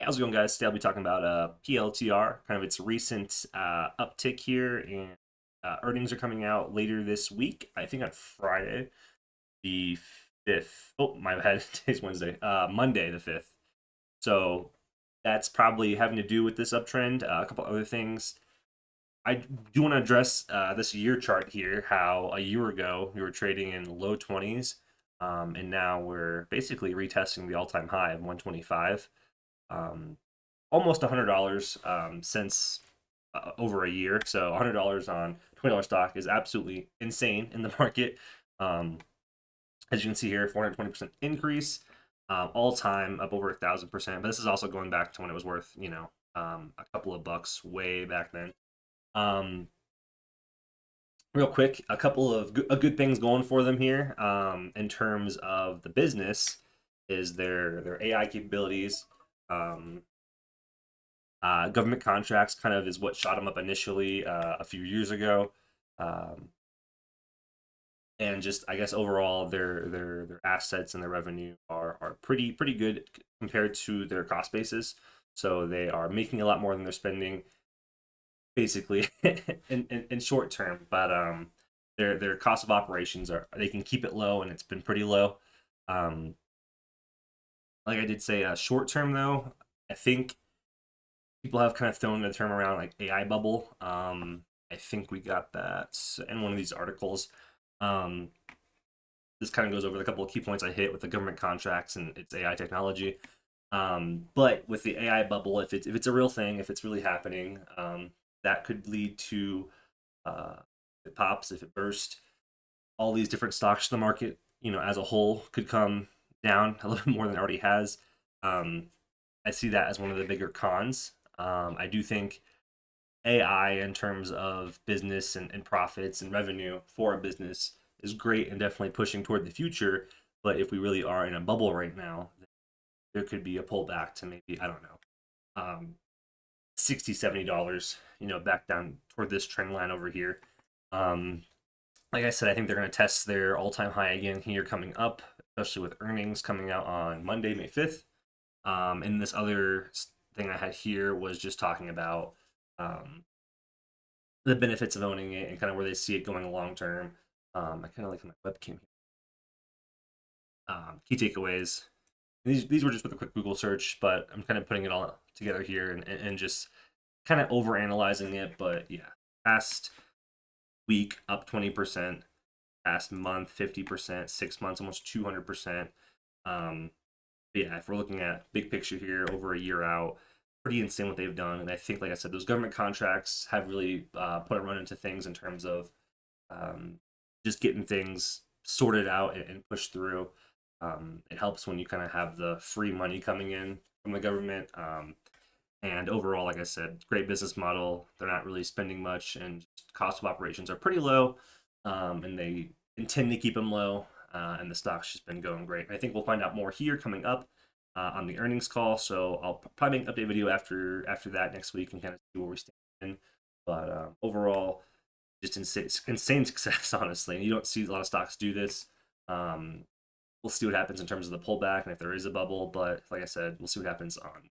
How's it going, guys? Today I'll be talking about PLTR, kind of its recent uptick here, and earnings are coming out later this week. I think on Friday, the 5th. Oh, my bad. Today's Wednesday. Monday, the 5th. So that's probably having to do with this uptrend. A couple other things. I do want to address this year chart here, how a year ago we were trading in low 20s, and now we're basically retesting the all time high of 125. Um, Almost $100 since over a year. So $100 on $20 stock is absolutely insane in the market. Um, as you can see here, 420% increase, all time up over 1,000%. But this is also going back to when it was worth, a couple of bucks way back then. Um, Real quick, a couple of good things going for them here in terms of the business is their AI capabilities. Um, Government contracts kind of is what shot them up initially a few years ago, um, and just I guess overall their assets and their revenue are pretty good compared to their cost basis. So they are making a lot more than they're spending, basically in short term. But their cost of operations are they can keep it low, and it's been pretty low. Um, like I did say, short term though, I think people have kind of thrown the term around like AI bubble. I think we got that in one of these articles. Um, this kind of goes over the couple of key points I hit with the government contracts and its AI technology. But with the AI bubble, if it's a real thing, if it's really happening, that could lead to if it pops, if it bursts, all these different stocks in the market, as a whole, could come down a little bit more than it already has. Um, I see that as one of the bigger cons. I do think AI in terms of business and profits and revenue for a business is great and definitely pushing toward the future. But if we really are in a bubble right now, there could be a pullback to maybe, I don't know, 60, $70, back down toward this trend line over here. Um, like I said, I think they're going to test their all time high again here coming up, especially with earnings coming out on Monday, May 5th. And this other thing I had here was just talking about um, the benefits of owning it and kind of where they see it going long term. I kind of like my webcam here. Key takeaways. These were just with a quick Google search, but I'm kind of putting it all together here and just kind of over analyzing it. But yeah, past week up 20%, past month 50%, 6 months almost 200%. Um, but yeah, if we're looking at big picture here over a year out, pretty insane what they've done. And I think, like I said, those government contracts have really put a run into things in terms of um, just getting things sorted out and pushed through. It helps when you kind of have the free money coming in from the government. And overall, like I said, great business model. They're not really spending much, and cost of operations are pretty low, and they intend to keep them low. And the stock's just been going great. I think we'll find out more here coming up on the earnings call. So I'll probably make an update video after that next week and kind of see where we stand. But overall, just insane success, honestly. And you don't see a lot of stocks do this. Um, we'll see what happens in terms of the pullback and if there is a bubble. But like I said, we'll see what happens on